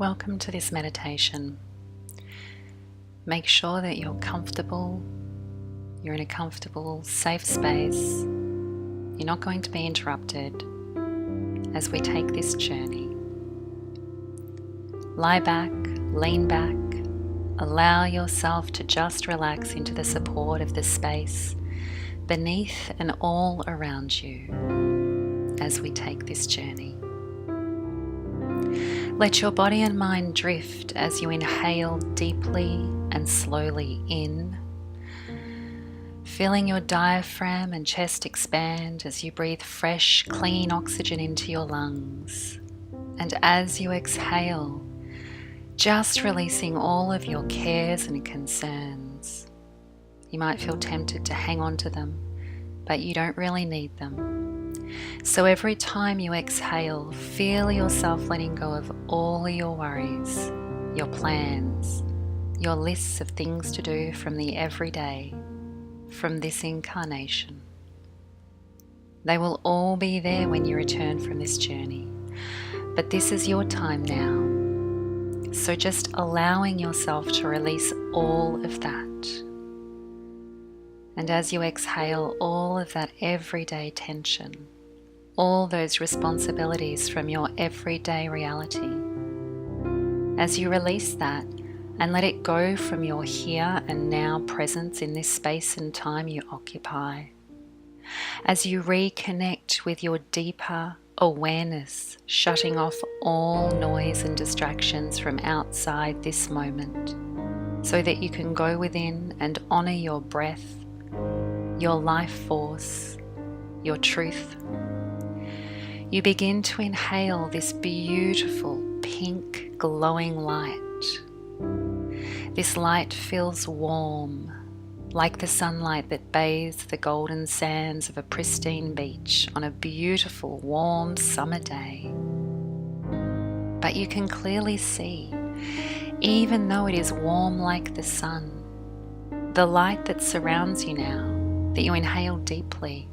Welcome to this meditation. Make sure that you're comfortable, you're in a comfortable, safe space. You're not going to be interrupted as we take this journey. Lie back, lean back, allow yourself to just relax into the support of the space beneath and all around you as we take this journey. Let your body and mind drift as you inhale deeply and slowly in, feeling your diaphragm and chest expand as you breathe fresh, clean oxygen into your lungs. And as you exhale, just releasing all of your cares and concerns. You might feel tempted to hang on to them, but you don't really need them. So every time you exhale, feel yourself letting go of all your worries, your plans, your lists of things to do from the everyday, from this incarnation. They will all be there when you return from this journey, but this is your time now. So just allowing yourself to release all of that. And as you exhale all of that everyday tension, all those responsibilities from your everyday reality, as you release that and let it go from your here and now presence in this space and time you occupy, as you reconnect with your deeper awareness, shutting off all noise and distractions from outside this moment, so that you can go within and honor your breath, your life force, your truth. You begin to inhale this beautiful pink glowing light. This light feels warm, like the sunlight that bathes the golden sands of a pristine beach on a beautiful warm summer day. But you can clearly see, even though it is warm like the sun, the light that surrounds you now, that you inhale deeply,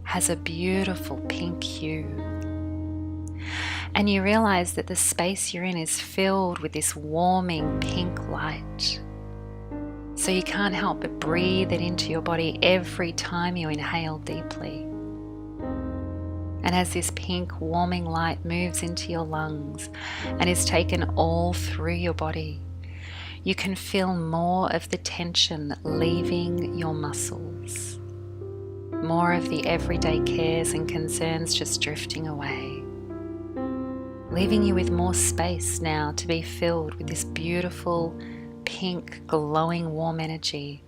has a beautiful pink hue. And you realize that the space you're in is filled with this warming pink light. So you can't help but breathe it into your body every time you inhale deeply. And as this pink warming light moves into your lungs and is taken all through your body, you can feel more of the tension leaving your muscles. More of the everyday cares and concerns just drifting away, leaving you with more space now to be filled with this beautiful, pink, glowing, warm energy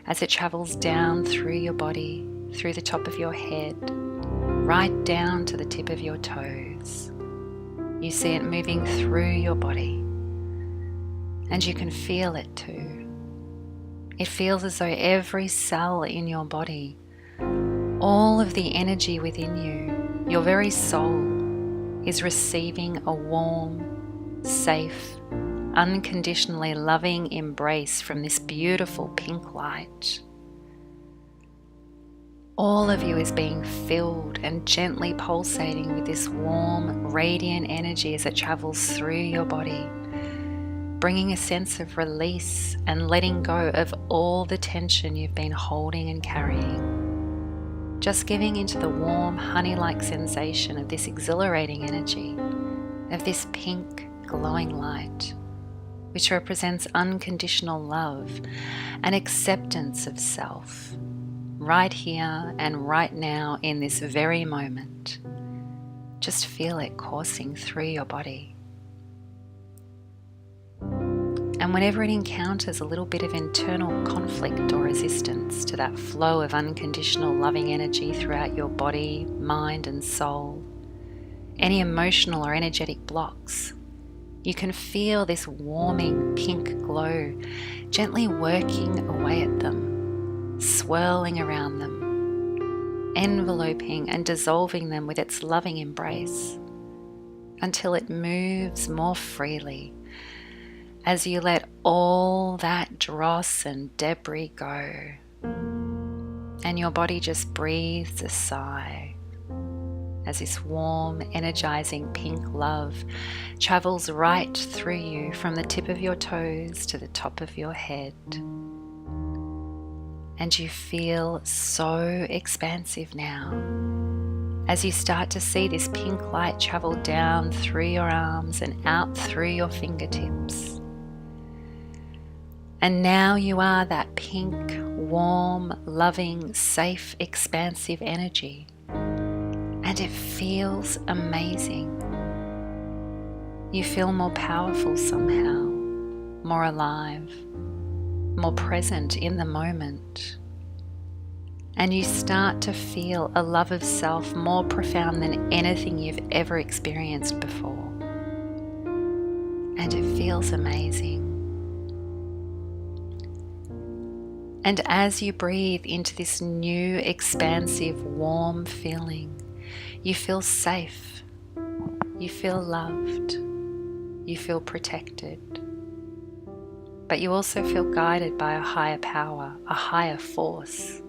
as it travels down through your body, through the top of your head, right down to the tip of your toes. You see it moving through your body, and you can feel it too. It feels as though every cell in your body, all of the energy within you, your very soul, is receiving a warm, safe, unconditionally loving embrace from this beautiful pink light. All of you is being filled and gently pulsating with this warm, radiant energy as it travels through your body, bringing a sense of release and letting go of all the tension you've been holding and carrying. Just giving into the warm, honey-like sensation of this exhilarating energy, of this pink, glowing light, which represents unconditional love and acceptance of self, right here and right now in this very moment. Just feel it coursing through your body. And whenever it encounters a little bit of internal conflict or resistance to that flow of unconditional loving energy throughout your body, mind, and soul, any emotional or energetic blocks, you can feel this warming pink glow gently working away at them, swirling around them, enveloping and dissolving them with its loving embrace until it moves more freely as you let all that dross and debris go, and your body just breathes a sigh, as this warm, energizing pink love travels right through you from the tip of your toes to the top of your head. And you feel so expansive now as you start to see this pink light travel down through your arms and out through your fingertips. And now you are that pink, warm, loving, safe, expansive energy. And it feels amazing. You feel more powerful somehow, more alive, more present in the moment. And you start to feel a love of self more profound than anything you've ever experienced before. And it feels amazing. And as you breathe into this new, expansive, warm feeling, you feel safe, you feel loved, you feel protected. But you also feel guided by a higher power, a higher force.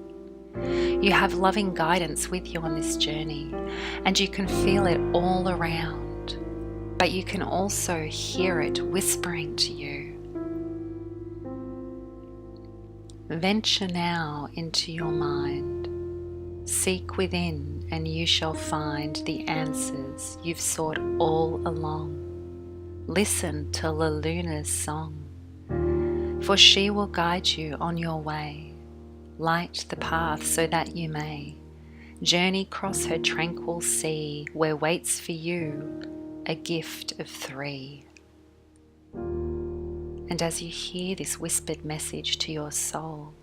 You have loving guidance with you on this journey, and you can feel it all around, but you can also hear it whispering to you. Venture now into your mind. Seek within, and you shall find the answers you've sought all along. Listen to La Luna's song, for she will guide you on your way. Light the path so that you may journey across her tranquil sea, where waits for you a gift of 3. And as you hear this whispered message to your soul,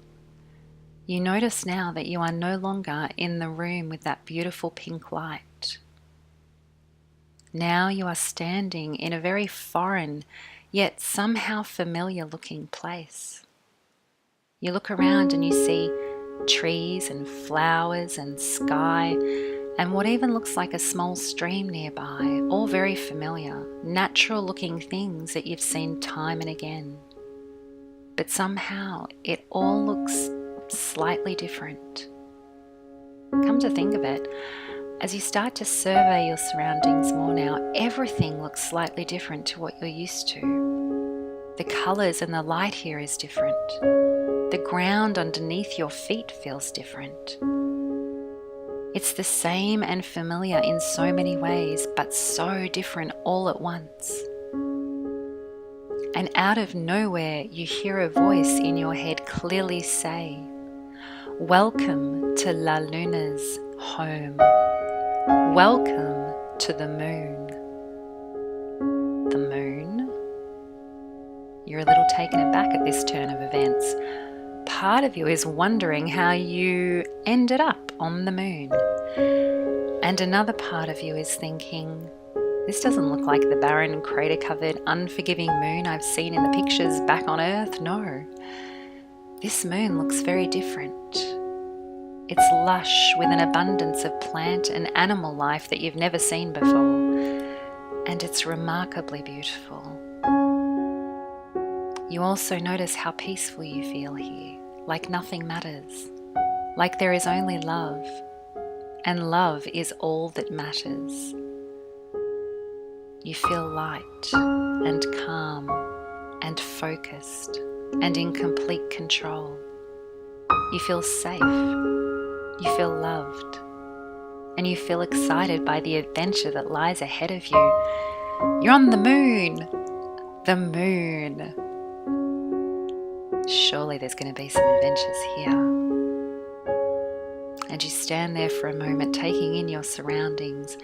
you notice now that you are no longer in the room with that beautiful pink light. Now you are standing in a very foreign, yet somehow familiar looking place. You look around and you see trees and flowers and sky and what even looks like a small stream nearby, all very familiar, natural looking things that you've seen time and again. But somehow it all looks slightly different. Come to think of it, as you start to survey your surroundings more now, everything looks slightly different to what you're used to. The colours and the light here is different. The ground underneath your feet feels different. It's the same and familiar in so many ways, but so different all at once. And out of nowhere, you hear a voice in your head clearly say, "Welcome to La Luna's home. Welcome to the moon." The moon? You're a little taken aback at this turn of events. Part of you is wondering how you ended up on the moon. And another part of you is thinking, this doesn't look like the barren, crater-covered, unforgiving moon I've seen in the pictures back on Earth. No. This moon looks very different. It's lush with an abundance of plant and animal life that you've never seen before. And it's remarkably beautiful. You also notice how peaceful you feel here, like nothing matters, like there is only love, and love is all that matters. You feel light and calm and focused and in complete control. You feel safe, you feel loved, and you feel excited by the adventure that lies ahead of you. You're on the moon! The moon! Surely there's going to be some adventures here. And you stand there for a moment, taking in your surroundings,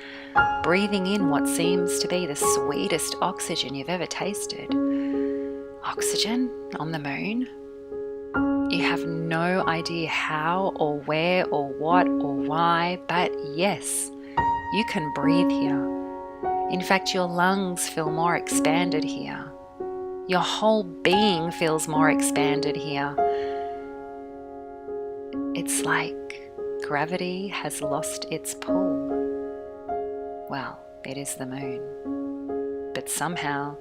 breathing in what seems to be the sweetest oxygen you've ever tasted. Oxygen on the moon? You have no idea how or where or what or why, but yes, you can breathe here. In fact, your lungs feel more expanded here. Your whole being feels more expanded here. It's like gravity has lost its pull. Well, it is the moon. But somehow,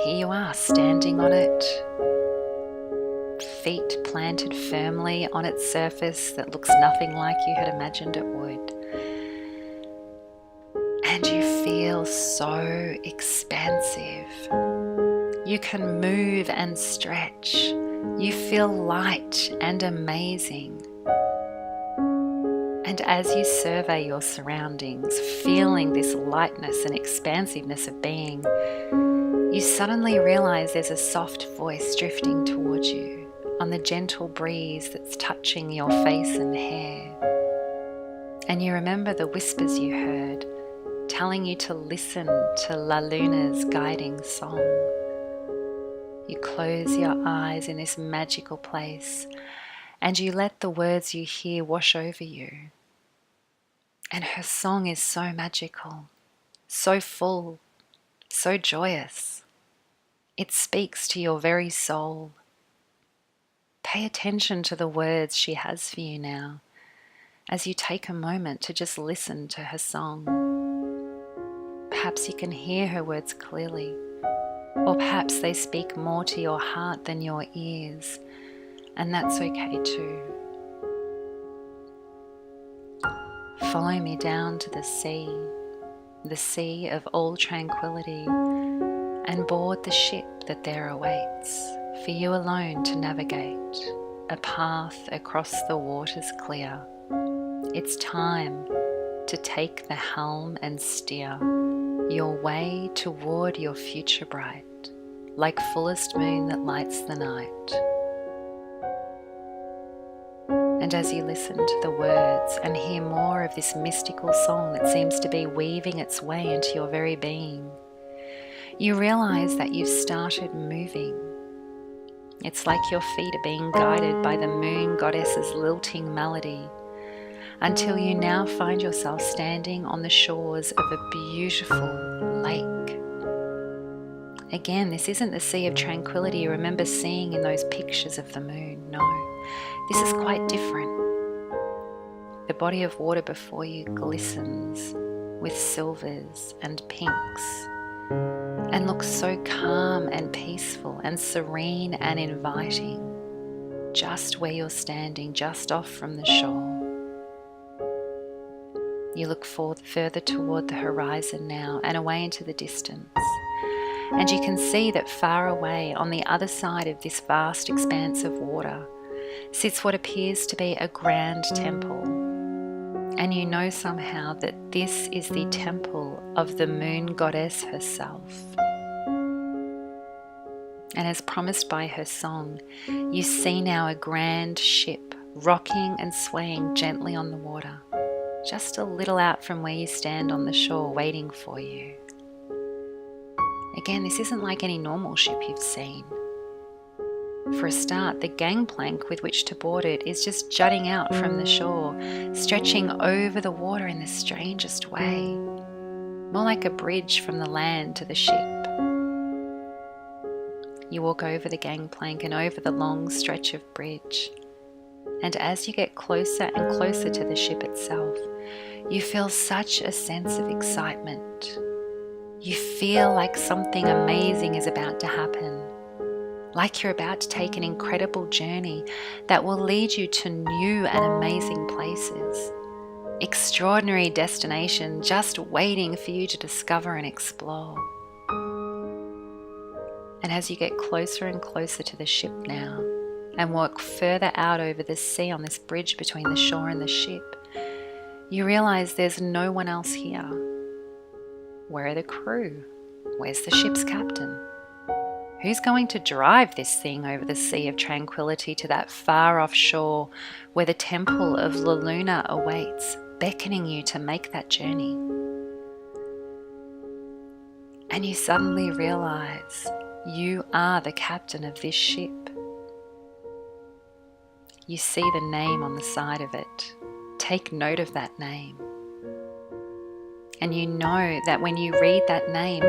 here you are standing on it, feet planted firmly on its surface that looks nothing like you had imagined it would. feel so expansive. You can move and stretch. You feel light and amazing. And as you survey your surroundings, feeling this lightness and expansiveness of being, you suddenly realize there's a soft voice drifting towards you on the gentle breeze that's touching your face and hair. And you remember the whispers you heard, telling you to listen to La Luna's guiding song. You close your eyes in this magical place, and you let the words you hear wash over you. And her song is so magical, so full, so joyous. It speaks to your very soul. Pay attention to the words she has for you now, as you take a moment to just listen to her song. Perhaps you can hear her words clearly, or perhaps they speak more to your heart than your ears, and that's okay too. Follow me down to the sea of all tranquility, and board the ship that there awaits for you alone to navigate, a path across the waters clear. It's time to take the helm and steer your way toward your future bright, like fullest moon that lights the night. And as you listen to the words and hear more of this mystical song that seems to be weaving its way into your very being, you realize that you've started moving. It's like your feet are being guided by the moon goddess's lilting melody, until you now find yourself standing on the shores of a beautiful lake. Again, this isn't the Sea of Tranquility you remember seeing in those pictures of the moon. No, this is quite different. The body of water before you glistens with silvers and pinks and looks so calm and peaceful and serene and inviting, just where you're standing, just off from the shore. You look further toward the horizon now and away into the distance, and you can see that far away on the other side of this vast expanse of water sits what appears to be a grand temple. And you know somehow that this is the temple of the moon goddess herself. And as promised by her song, you see now a grand ship rocking and swaying gently on the water, just a little out from where you stand on the shore waiting for you. Again, this isn't like any normal ship you've seen. For a start, the gangplank with which to board it is just jutting out from the shore, stretching over the water in the strangest way, more like a bridge from the land to the ship. You walk over the gangplank and over the long stretch of bridge, and as you get closer and closer to the ship itself, you feel such a sense of excitement. You feel like something amazing is about to happen, like you're about to take an incredible journey that will lead you to new and amazing places, extraordinary destination just waiting for you to discover and explore. And as you get closer and closer to the ship now, and walk further out over the sea on this bridge between the shore and the ship, you realize there's no one else here. Where are the crew? Where's the ship's captain? Who's going to drive this thing over the Sea of Tranquility to that far off shore where the temple of La Luna awaits, beckoning you to make that journey? And you suddenly realize you are the captain of this ship. You see the name on the side of it. Take note of that name. And you know that when you read that name,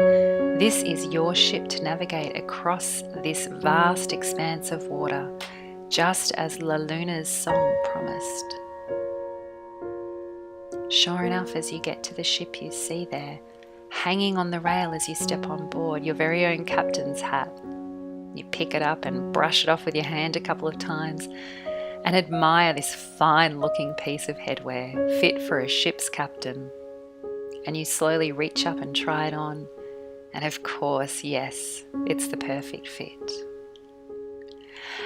this is your ship to navigate across this vast expanse of water, just as La Luna's song promised. Sure enough, as you get to the ship, you see there, hanging on the rail as you step on board, your very own captain's hat. You pick it up and brush it off with your hand a couple of times and admire this fine-looking piece of headwear fit for a ship's captain. and you slowly reach up and try it on. And of course, yes, it's the perfect fit.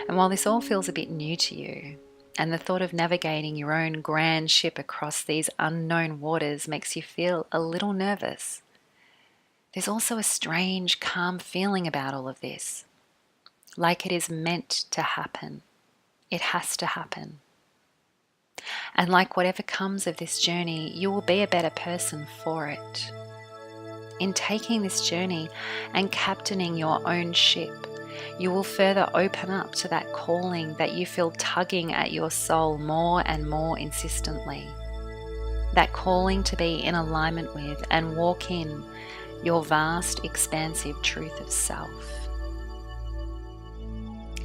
And while this all feels a bit new to you, and the thought of navigating your own grand ship across these unknown waters makes you feel a little nervous, there's also a strange, calm feeling about all of this. Like it is meant to happen. It has to happen. And like whatever comes of this journey, you will be a better person for it. In taking this journey and captaining your own ship, you will further open up to that calling that you feel tugging at your soul more and more insistently. That calling to be in alignment with and walk in your vast, expansive truth of self.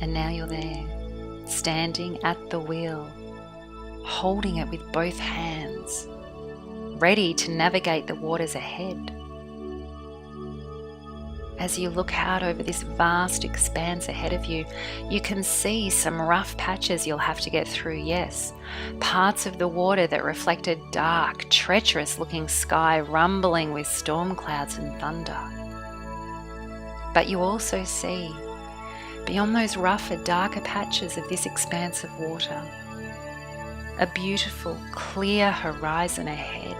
And now you're there, standing at the wheel, holding it with both hands, ready to navigate the waters ahead. As you look out over this vast expanse ahead of you, you can see some rough patches you'll have to get through, yes. Parts of the water that reflect a dark, treacherous-looking sky rumbling with storm clouds and thunder. But you also see, beyond those rougher, darker patches of this expanse of water, a beautiful, clear horizon ahead.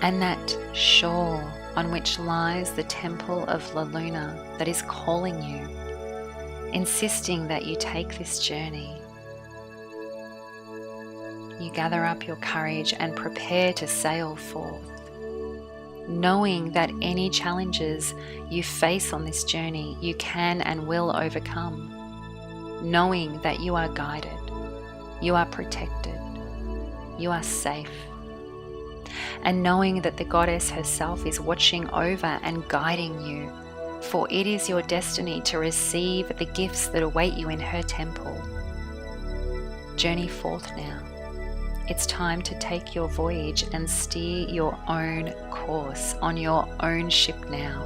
And that shore on which lies the temple of La Luna that is calling you, insisting that you take this journey. You gather up your courage and prepare to sail forth, knowing that any challenges you face on this journey you can and will overcome, knowing that you are guided, you are protected, you are safe, and knowing that the goddess herself is watching over and guiding you, for it is your destiny to receive the gifts that await you in her temple. Journey forth now. It's time to take your voyage and steer your own course on your own ship now,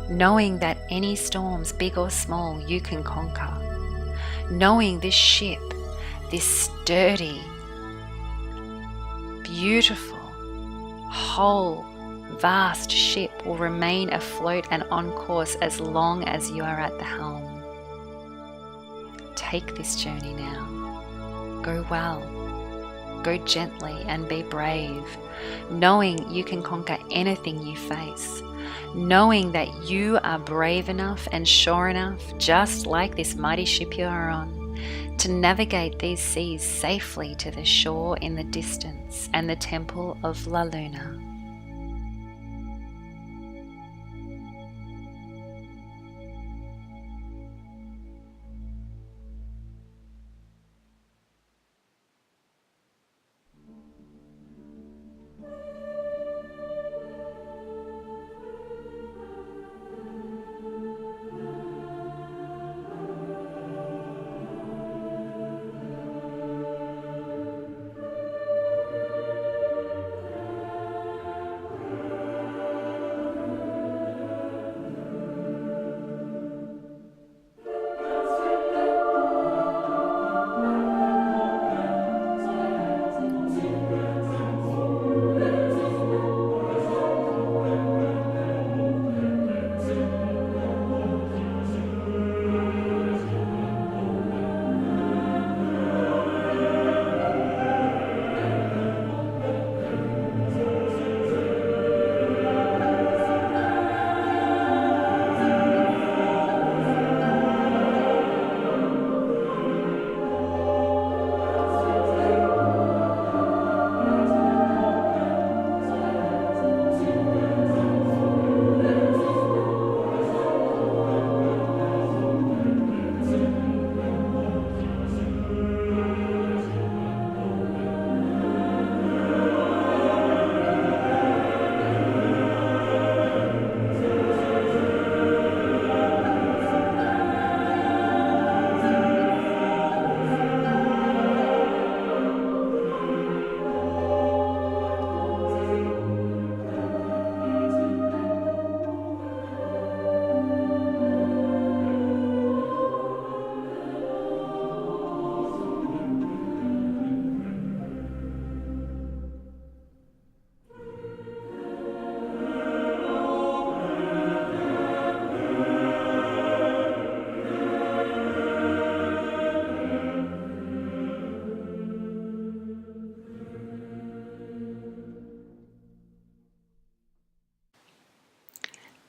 knowing that any storms, big or small, you can conquer, knowing this ship, this sturdy, beautiful, whole, vast ship will remain afloat and on course as long as you are at the helm. Take this journey now. Go well. Go gently and be brave, knowing you can conquer anything you face, knowing that you are brave enough and sure enough, just like this mighty ship you are on, to navigate these seas safely to the shore in the distance and the temple of La Luna.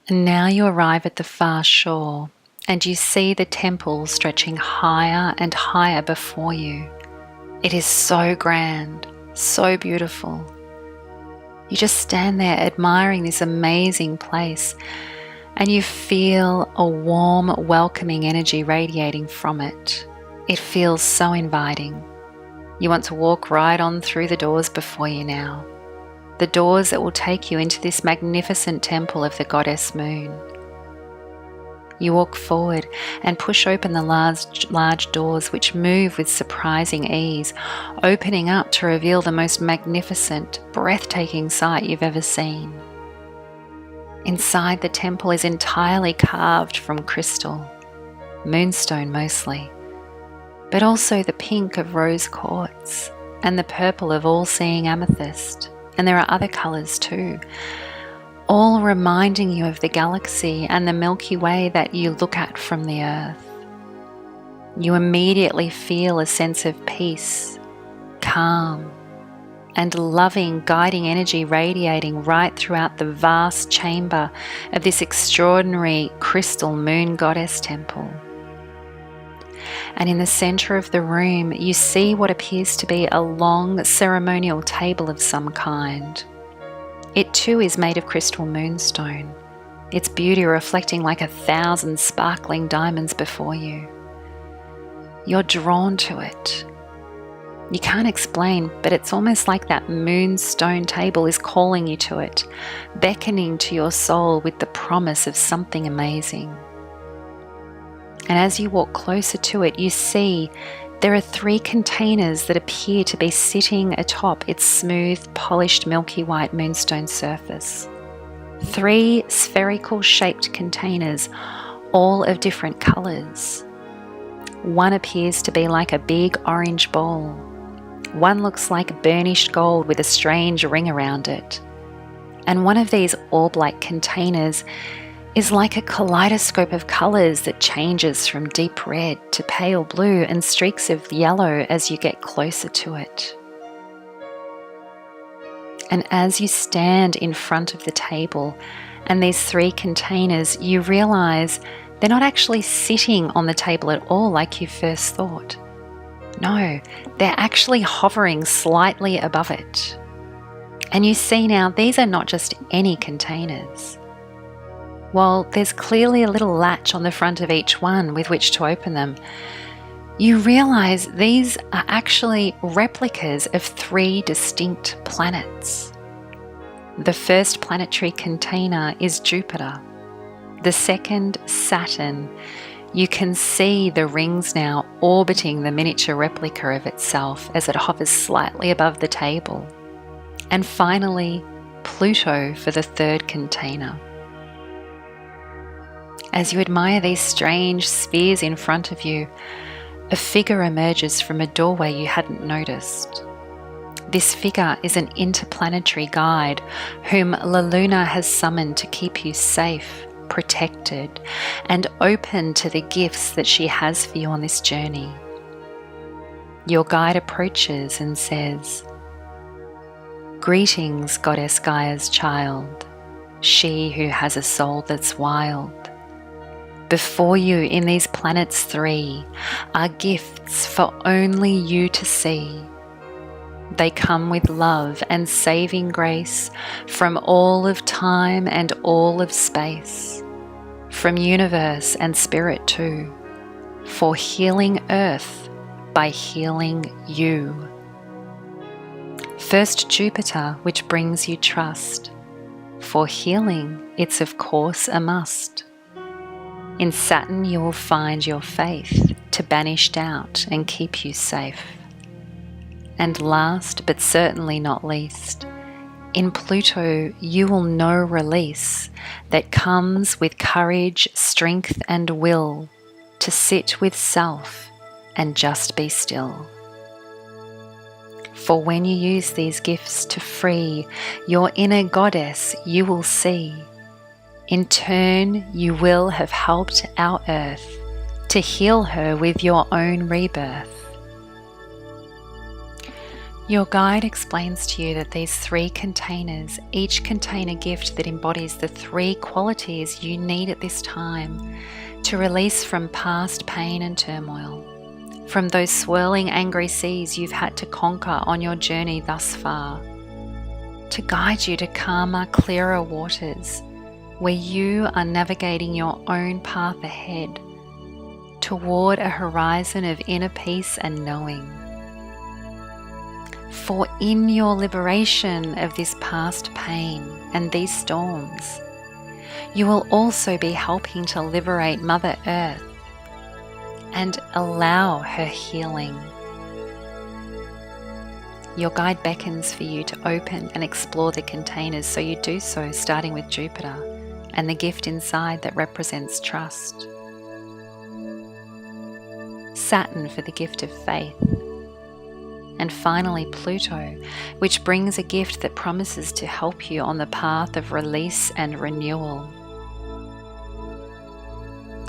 And now you arrive at the far shore, and you see the temple stretching higher and higher before you. It is so grand, so beautiful. You just stand there admiring this amazing place, and you feel a warm, welcoming energy radiating from it. It feels so inviting. You want to walk right on through the doors before you now, the doors that will take you into this magnificent temple of the goddess Moon. You walk forward and push open the large doors, which move with surprising ease, opening up to reveal the most magnificent, breathtaking sight you've ever seen. Inside the temple is entirely carved from crystal, moonstone mostly, but also the pink of rose quartz and the purple of all-seeing amethyst, and there are other colours too, all reminding you of the galaxy and the Milky Way that you look at from the Earth. You immediately feel a sense of peace, calm, and loving, guiding energy radiating right throughout the vast chamber of this extraordinary crystal moon goddess temple. And in the center of the room, you see what appears to be a long ceremonial table of some kind. It too is made of crystal moonstone, its beauty reflecting like 1,000 sparkling diamonds before you. You're drawn to it. You can't explain, but it's almost like that moonstone table is calling you to it, beckoning to your soul with the promise of something amazing. And as you walk closer to it, you see there are 3 containers that appear to be sitting atop its smooth, polished, milky white moonstone surface. 3 spherical shaped containers, all of different colors. One appears to be like a big orange ball. One looks like burnished gold with a strange ring around it. And one of these orb-like containers is like a kaleidoscope of colours that changes from deep red to pale blue and streaks of yellow as you get closer to it. And as you stand in front of the table and these 3 containers, you realise they're not actually sitting on the table at all like you first thought. No, they're actually hovering slightly above it. And you see now these are not just any containers. While there's clearly a little latch on the front of each one with which to open them, you realise these are actually replicas of 3 distinct planets. The first planetary container is Jupiter. The second, Saturn. You can see the rings now orbiting the miniature replica of itself as it hovers slightly above the table. And finally, Pluto for the 3rd container. As you admire these strange spheres in front of you, a figure emerges from a doorway you hadn't noticed. This figure is an interplanetary guide whom La Luna has summoned to keep you safe, protected, and open to the gifts that she has for you on this journey. Your guide approaches and says, "Greetings, Goddess Gaia's child, she who has a soul that's wild. Before you in these planets 3 are gifts for only you to see. They come with love and saving grace from all of time and all of space, from universe and spirit too, for healing Earth by healing you. First Jupiter, which brings you trust. For healing, it's of course a must. In Saturn you will find your faith to banish doubt and keep you safe. And last, but certainly not least, in Pluto you will know release that comes with courage, strength and will to sit with self and just be still. For when you use these gifts to free your inner goddess, you will see. In turn, you will have helped our Earth to heal her with your own rebirth. Your guide explains to you that these 3 containers each contain a gift that embodies the 3 qualities you need at this time to release from past pain and turmoil, from those swirling angry seas you've had to conquer on your journey thus far, to guide you to calmer, clearer waters where you are navigating your own path ahead toward a horizon of inner peace and knowing. For in your liberation of this past pain and these storms, you will also be helping to liberate Mother Earth and allow her healing. Your guide beckons for you to open and explore the containers, so you do so, starting with Jupiter and the gift inside that represents trust, Saturn for the gift of faith, and finally Pluto, which brings a gift that promises to help you on the path of release and renewal.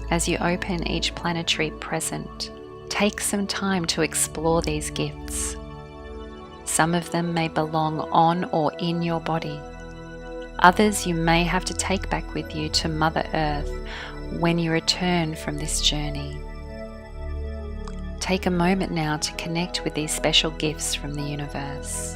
As you open each planetary present, take some time to explore these gifts. Some of them may belong on or in your body. Others you may have to take back with you to Mother Earth when you return from this journey. Take a moment now to connect with these special gifts from the universe.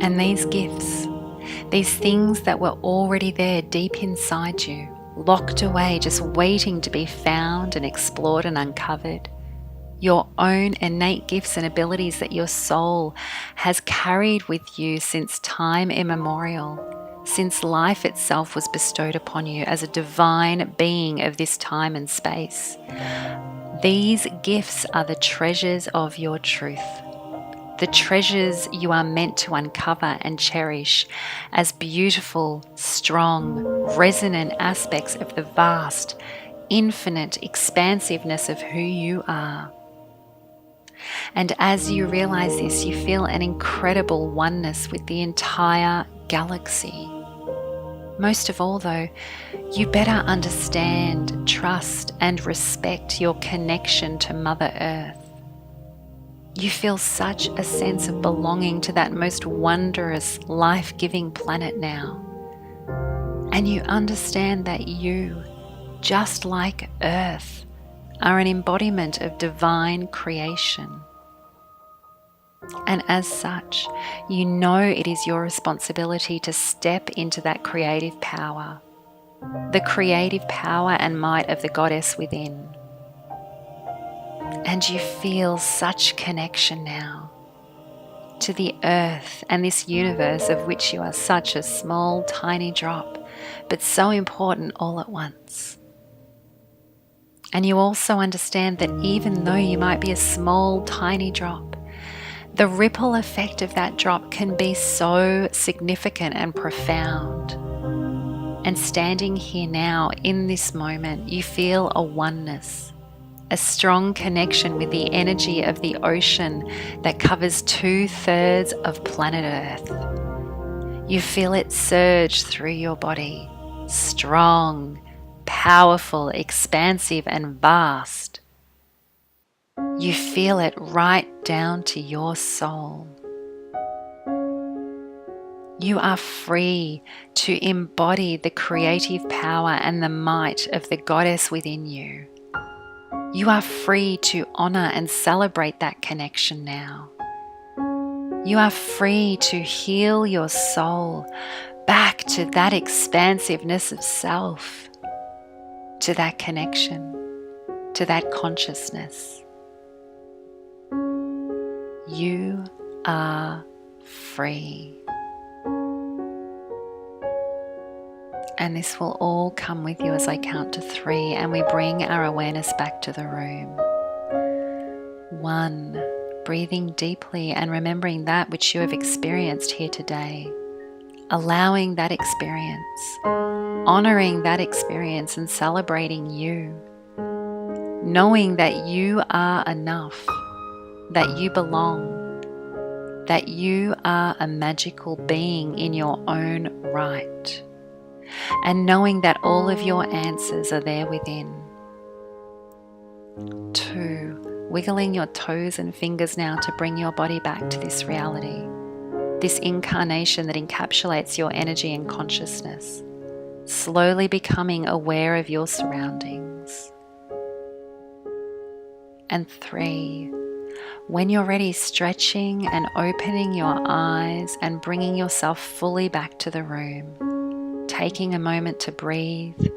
And these gifts, these things that were already there deep inside you, locked away, just waiting to be found and explored and uncovered, your own innate gifts and abilities that your soul has carried with you since time immemorial, since life itself was bestowed upon you as a divine being of this time and space. These gifts are the treasures of your truth, the treasures you are meant to uncover and cherish as beautiful, strong, resonant aspects of the vast, infinite expansiveness of who you are. And as you realize this, you feel an incredible oneness with the entire galaxy. Most of all, though, you better understand, trust, and respect your connection to Mother Earth. You feel such a sense of belonging to that most wondrous, life-giving planet now. And you understand that you, just like Earth, are an embodiment of divine creation. And as such, you know it is your responsibility to step into that creative power, the creative power and might of the goddess within. And you feel such connection now to the earth and this universe of which you are such a small, tiny drop, but so important all at once. And you also understand that even though you might be a small, tiny drop, the ripple effect of that drop can be so significant and profound. And standing here now in this moment, you feel a oneness, a strong connection with the energy of the ocean that covers 2/3 of planet Earth. You feel it surge through your body, strong, powerful, expansive, and vast. You feel it right down to your soul. You are free to embody the creative power and the might of the goddess within you. You are free to honor and celebrate that connection now. You are free to heal your soul back to that expansiveness of self, to that connection, to that consciousness. You are free. And this will all come with you as I count to 3, and we bring our awareness back to the room. 1, breathing deeply and remembering that which you have experienced here today. Allowing that experience, honoring that experience and celebrating you. Knowing that you are enough, that you belong, that you are a magical being in your own right. And knowing that all of your answers are there within. 2, wiggling your toes and fingers now to bring your body back to this reality, this incarnation that encapsulates your energy and consciousness, slowly becoming aware of your surroundings. And 3, when you're ready, stretching and opening your eyes and bringing yourself fully back to the room. Taking a moment to breathe,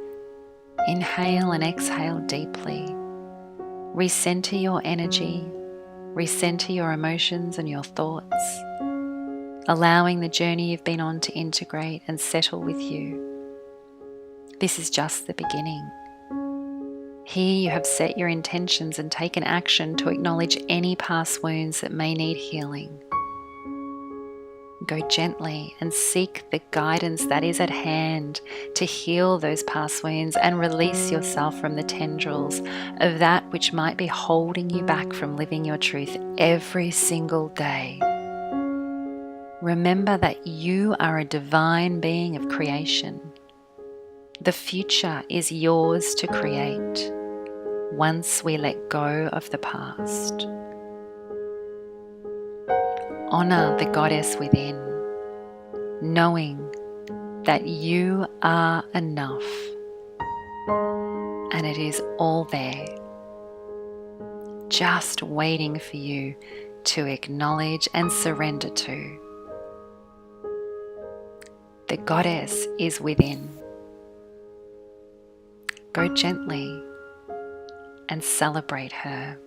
inhale and exhale deeply. Recenter your energy, recenter your emotions and your thoughts, allowing the journey you've been on to integrate and settle with you. This is just the beginning. Here you have set your intentions and taken action to acknowledge any past wounds that may need healing. Go gently and seek the guidance that is at hand to heal those past wounds and release yourself from the tendrils of that which might be holding you back from living your truth every single day. Remember that you are a divine being of creation. The future is yours to create once we let go of the past. Honor the goddess within, knowing that you are enough and it is all there, just waiting for you to acknowledge and surrender to. The goddess is within. Go gently and celebrate her.